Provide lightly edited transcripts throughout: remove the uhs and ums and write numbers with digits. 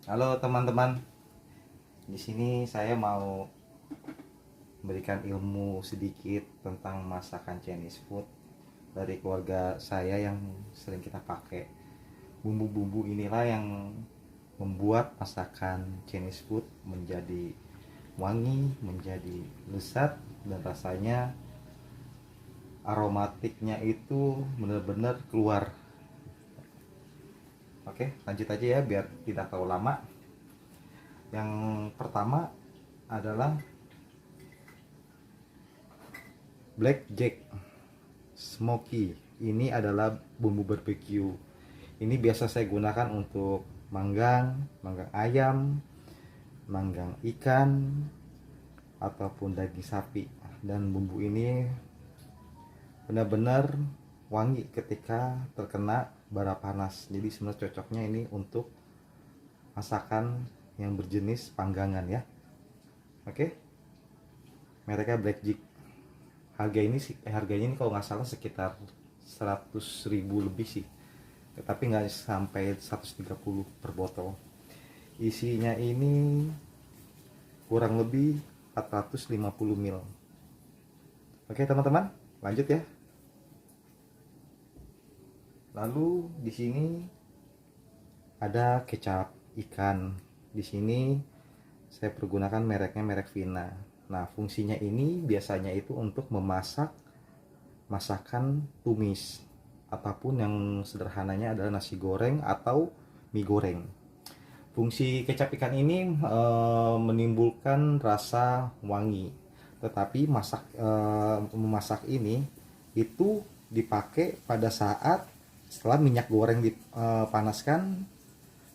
Halo teman-teman, di sini saya mau memberikan ilmu sedikit tentang masakan Chinese food dari keluarga saya yang sering kita pakai. Bumbu-bumbu inilah yang membuat masakan Chinese food menjadi wangi, menjadi lezat, dan rasanya aromatiknya itu benar-benar keluar. Oke, lanjut aja ya biar tidak terlalu lama. Yang pertama adalah blackjack smoky. Ini adalah bumbu barbeque. Ini biasa saya gunakan untuk manggang ayam, manggang ikan, ataupun daging sapi. Dan bumbu ini benar-benar wangi ketika terkena bara panas. Jadi sebenarnya cocoknya ini untuk masakan yang berjenis panggangan ya. Oke, mereknya blackjack. Harganya ini kalau nggak salah sekitar 100.000 lebih sih, tapi nggak sampai 130 per botol. Isinya ini kurang lebih 450 ml. Oke teman-teman, lanjut ya. Lalu di sini ada kecap ikan. Di sini saya pergunakan mereknya merek Vina. Nah, fungsinya ini biasanya itu untuk memasak masakan tumis ataupun yang sederhananya adalah nasi goreng atau mie goreng. Fungsi kecap ikan ini menimbulkan rasa wangi. Tetapi memasak ini itu dipakai pada saat setelah minyak goreng dipanaskan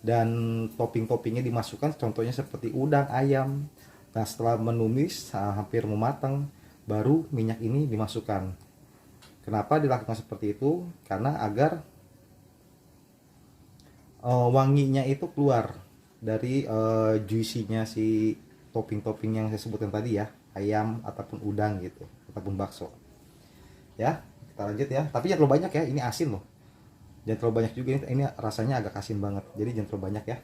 dan topping-toppingnya dimasukkan, contohnya seperti udang, ayam. Nah, setelah menumis hampir mematang, baru minyak ini dimasukkan. Kenapa dilakukan seperti itu? Karena agar wanginya itu keluar dari juicy-nya si topping-topping yang saya sebutkan tadi ya, ayam ataupun udang gitu, ataupun bakso. Ya, kita lanjut ya. Tapi jangan terlalu banyak ya, ini asin loh. Jangan terlalu banyak juga, ini rasanya agak asin banget. Jadi jangan terlalu banyak ya.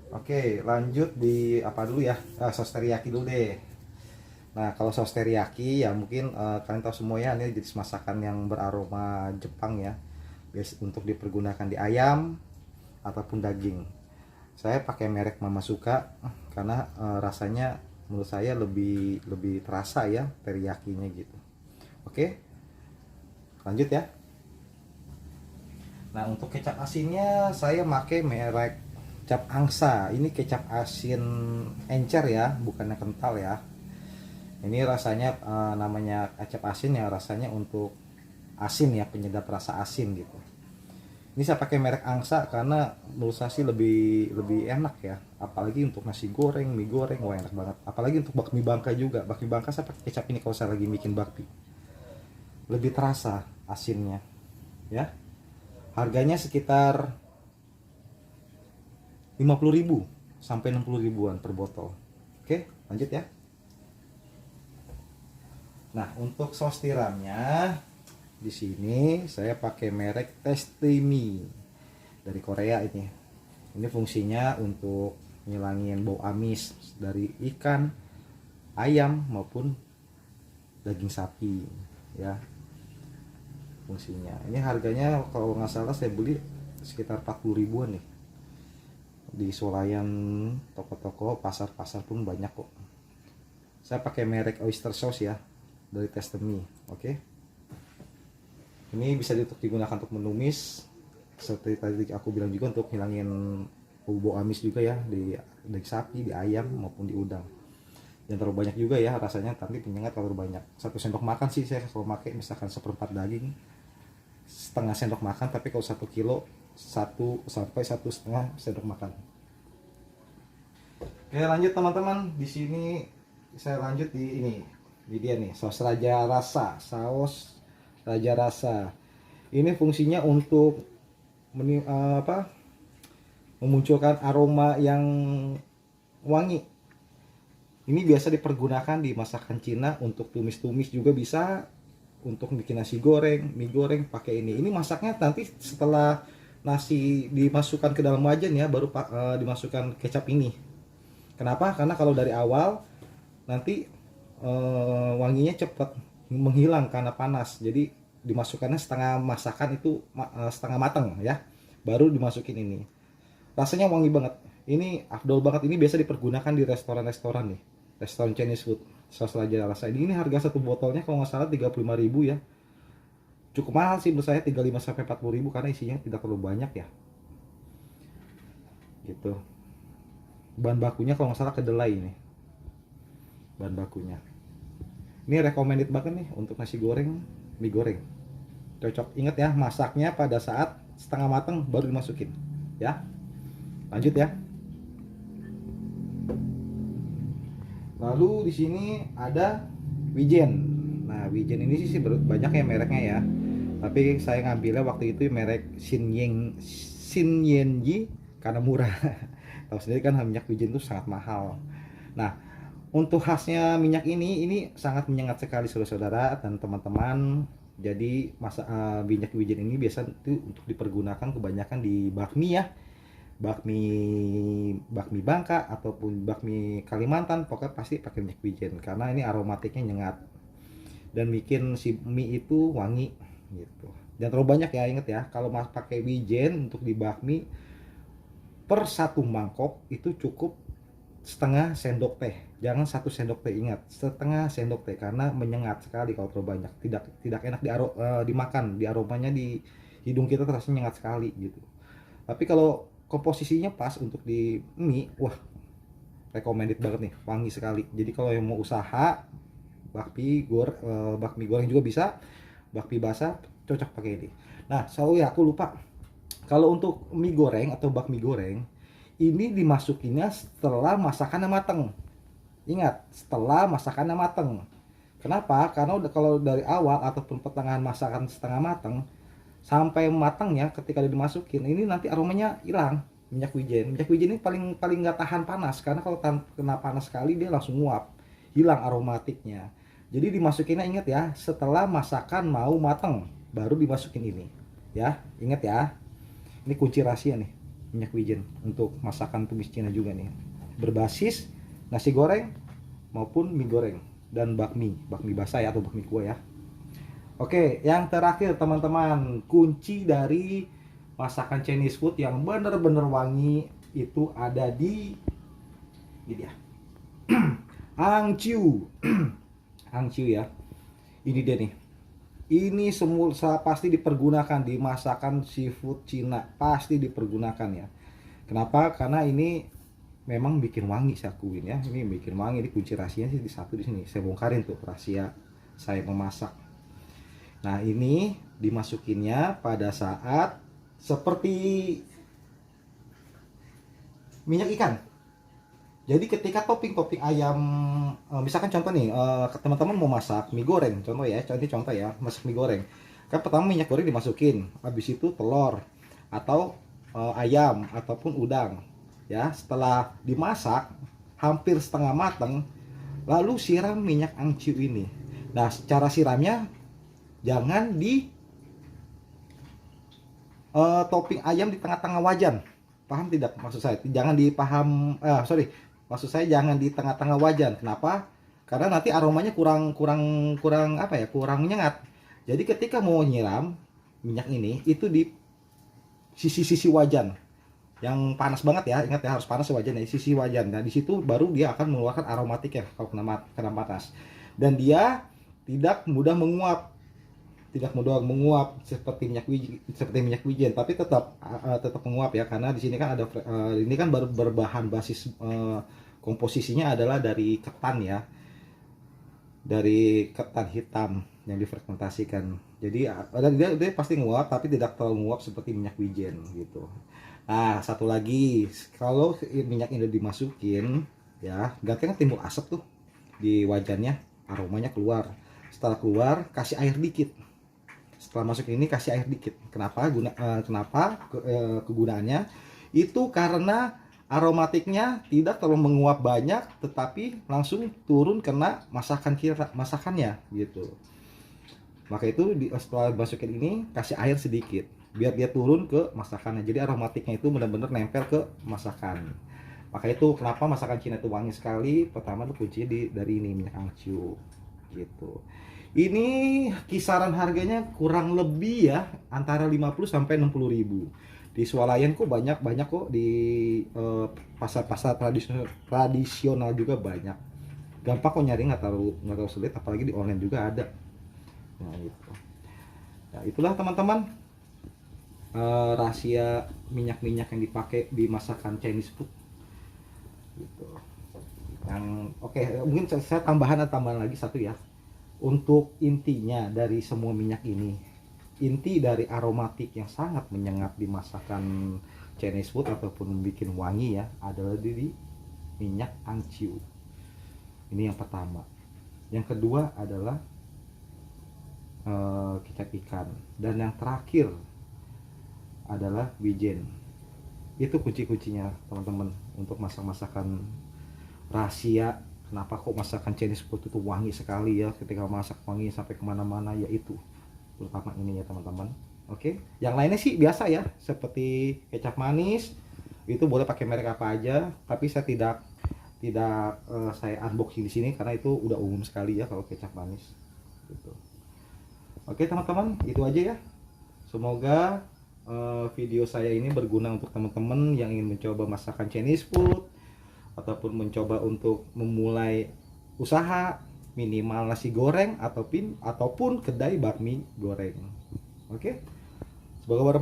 Oke, lanjut di apa dulu ya? Saus teriyaki dulu deh. Nah, kalau saus teriyaki ya mungkin kalian tahu semua ya, ini jenis masakan yang beraroma Jepang ya. Biasa untuk dipergunakan di ayam ataupun daging. Saya pakai merek Mamasuka karena rasanya menurut saya lebih terasa ya teriyakinya gitu. Oke, lanjut ya. Nah, untuk kecap asinnya saya pakai merek kecap angsa. Ini kecap asin encer ya, bukannya kental ya. Ini rasanya namanya kecap asin ya, rasanya untuk asin ya, penyedap rasa asin gitu. Ini saya pakai merek angsa karena menurut saya sih lebih enak ya, apalagi untuk nasi goreng, mie goreng, wah enak banget. Apalagi untuk bakmi bangka juga. Bakmi bangka saya pakai kecap ini kalau saya lagi bikin bakmi. Lebih terasa asinnya ya. Harganya sekitar 50.000 sampai 60 ribuan per botol. Oke, lanjut ya. Nah, untuk saus tiramnya di sini saya pakai merek Testimi dari Korea ini. Ini fungsinya untuk ngilangin bau amis dari ikan, ayam maupun daging sapi ya. Fungsinya. Ini harganya kalau nggak salah saya beli sekitar 40 ribuan nih. Di swalayan, toko-toko, pasar-pasar pun banyak kok. Saya pakai merek oyster sauce ya dari Testemi. Oke. Ini bisa digunakan untuk menumis seperti tadi aku bilang, juga untuk hilangin bau amis juga ya di daging sapi, di ayam maupun di udang. Jangan terlalu banyak juga ya rasanya, nanti penyengat kalau terlalu banyak. 1 sendok makan sih saya kalau pakai, misalkan 1/4 daging, setengah sendok makan. Tapi kalau 1 kilo 1 sampai 1,5 sendok makan. Oke, lanjut teman-teman. Di sini saya lanjut di ini. Di dia nih, saus raja rasa. Saus raja rasa. Ini fungsinya untuk memunculkan aroma yang wangi. Ini biasa dipergunakan di masakan Cina untuk tumis-tumis juga bisa, untuk bikin nasi goreng, mie goreng pakai ini. Ini masaknya nanti setelah nasi dimasukkan ke dalam wajan ya, baru dimasukkan kecap ini. Kenapa? Karena kalau dari awal nanti wanginya cepat menghilang karena panas. Jadi dimasukkannya setengah masakan itu, setengah matang ya, baru dimasukin ini. Rasanya wangi banget. Ini afdol banget. Ini biasa dipergunakan di restoran-restoran nih, restoran Chinese food. Saus raja rasa ini harga satu botolnya kalau nggak salah 35.000 ya. Cukup mahal sih menurut saya, 35 sampai 40.000 karena isinya tidak terlalu banyak ya. Gitu. Bahan bakunya kalau nggak salah kedelai ini. Bahan bakunya. Ini recommended banget nih untuk nasi goreng, mie goreng. Cocok. Ingat ya, masaknya pada saat setengah matang baru dimasukin. Ya. Lanjut ya. Lalu di sini ada wijen. Nah, wijen ini sih banyak ya mereknya ya. Tapi saya ngambilnya waktu itu merek Xinyenji karena murah. Tahu sendiri kan minyak wijen itu sangat mahal. Nah, untuk khasnya minyak ini sangat menyengat sekali saudara-saudara dan teman-teman. Jadi minyak wijen ini biasa itu untuk dipergunakan kebanyakan di bakmi ya. Bakmi Bangka ataupun bakmi Kalimantan, pokoknya pasti pakai minyak wijen karena ini aromatiknya nyengat dan bikin si mie itu wangi gitu. Jangan terlalu banyak ya, inget ya, kalau mas pakai wijen untuk di bakmi per satu mangkok itu cukup setengah sendok teh, jangan 1 sendok teh, ingat setengah sendok teh karena menyengat sekali kalau terlalu banyak, tidak enak dimakan, di aromanya di hidung kita terasa nyengat sekali gitu. Tapi kalau komposisinya pas untuk di mie, wah recommended banget nih, wangi sekali. Jadi kalau yang mau usaha bakmi goreng juga bisa, bakmi basah cocok pakai ini. Nah, aku lupa, kalau untuk mie goreng atau bakmi goreng ini dimasukinnya setelah masakannya mateng. Ingat, setelah masakannya mateng. Kenapa? Karena kalau dari awal ataupun pertengahan masakan setengah mateng sampai matangnya, ketika dimasukin ini nanti aromanya hilang. Minyak wijen ini paling nggak tahan panas, karena kalau kena panas sekali dia langsung nguap, hilang aromatiknya. Jadi dimasukinnya, ingat ya, setelah masakan mau matang baru dimasukin ini ya, ingat ya, ini kunci rahasia nih minyak wijen untuk masakan tumis Cina juga nih, berbasis nasi goreng maupun mie goreng dan bakmi basah ya, atau bakmi kuah ya. Oke, yang terakhir teman-teman, kunci dari masakan Chinese food yang bener-bener wangi itu ada di ini dia. Angciu. Angciu ya. Ini dia nih. Ini semua pasti dipergunakan di masakan seafood Cina, pasti dipergunakan ya. Kenapa? Karena ini memang bikin wangi, saya akuin ya. Ini bikin wangi, ini kunci rahasianya sih di satu di sini. Saya bongkarin tuh rahasia saya memasak. Nah, ini dimasukinnya pada saat seperti minyak ikan. Jadi ketika topping ayam, misalkan contoh nih, teman-teman mau masak mie goreng, contoh ya, masak mie goreng. Kan pertama minyak goreng dimasukin, habis itu telur atau ayam ataupun udang. Ya, setelah dimasak hampir setengah matang, lalu siram minyak angciu ini. Nah, cara siramnya jangan di topping ayam di tengah-tengah wajan. Paham tidak maksud saya? Jangan maksud saya jangan di tengah-tengah wajan. Kenapa? Karena nanti aromanya kurang apa ya? Kurang menyengat. Jadi ketika mau nyiram minyak ini itu di sisi-sisi wajan yang panas banget ya. Ingat ya, harus panas wajan ya, sisi wajan. Nah, di situ baru dia akan mengeluarkan aromatik ya kalau kena panas. Dan dia tidak mudah menguap. Seperti minyak wijen, tapi tetap menguap ya, karena di sini kan ada ini kan baru berbahan basis komposisinya adalah dari ketan ya, dari ketan hitam yang difermentasikan. Jadi dia pasti nguap, tapi tidak terlalu nguap seperti minyak wijen gitu. Nah, satu lagi, kalau minyak ini dimasukin ya, gantinya timbul asap tuh di wajannya, aromanya keluar. Setelah keluar, kasih air dikit. Setelah masuk ini kasih air dikit. Kenapa kegunaannya? Itu karena aromatiknya tidak terlalu menguap banyak, tetapi langsung turun kena masakannya gitu. Maka itu setelah masukin ini kasih air sedikit. biar dia turun ke masakannya. Jadi aromatiknya itu benar-benar nempel ke masakan. Maka itu kenapa masakan Cina itu wangi sekali. Pertama tuh kuncinya dari ini minyak angciu gitu. Ini kisaran harganya kurang lebih ya antara 50 sampai 60 ribu. Di swalayan kok banyak kok, di pasar-pasar tradisional juga banyak. Gampang kok nyari, nggak terlalu sulit, apalagi di online juga ada. Nah gitu. Nah itulah teman-teman, rahasia minyak-minyak yang dipakai di masakan Chinese food gitu. Yang oke, mungkin saya tambahan lagi satu ya. Untuk intinya dari semua minyak ini, inti dari aromatik yang sangat menyengat di masakan Chinese food ataupun bikin wangi ya, adalah di minyak angciu. Ini yang pertama. Yang kedua adalah kecap ikan, dan yang terakhir adalah wijen. Itu kunci-kuncinya teman-teman untuk masak-masakan rahasia kenapa kok masakan Chinese food itu wangi sekali ya, ketika masak wangi sampai kemana-mana, yaitu terutama ini ya teman-teman. Oke, yang lainnya sih biasa ya, seperti kecap manis itu boleh pakai merek apa aja, tapi saya tidak saya unboxing di sini karena itu udah umum sekali ya kalau kecap manis gitu. Oke teman-teman, itu aja ya. Semoga video saya ini berguna untuk teman-teman yang ingin mencoba masakan Chinese food ataupun mencoba untuk memulai usaha minimal nasi goreng ataupun kedai bakmi goreng. Oke, semoga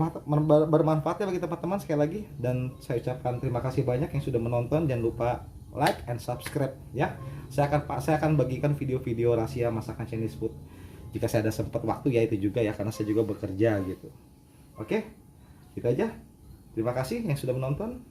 bermanfaat ya bagi teman-teman sekali lagi, dan saya ucapkan terima kasih banyak yang sudah menonton. Jangan lupa like and subscribe ya. Saya akan bagikan video-video rahasia masakan Chinese food jika saya ada sempat waktu ya, itu juga ya, karena saya juga bekerja gitu. Oke, gitu aja. Terima kasih yang sudah menonton.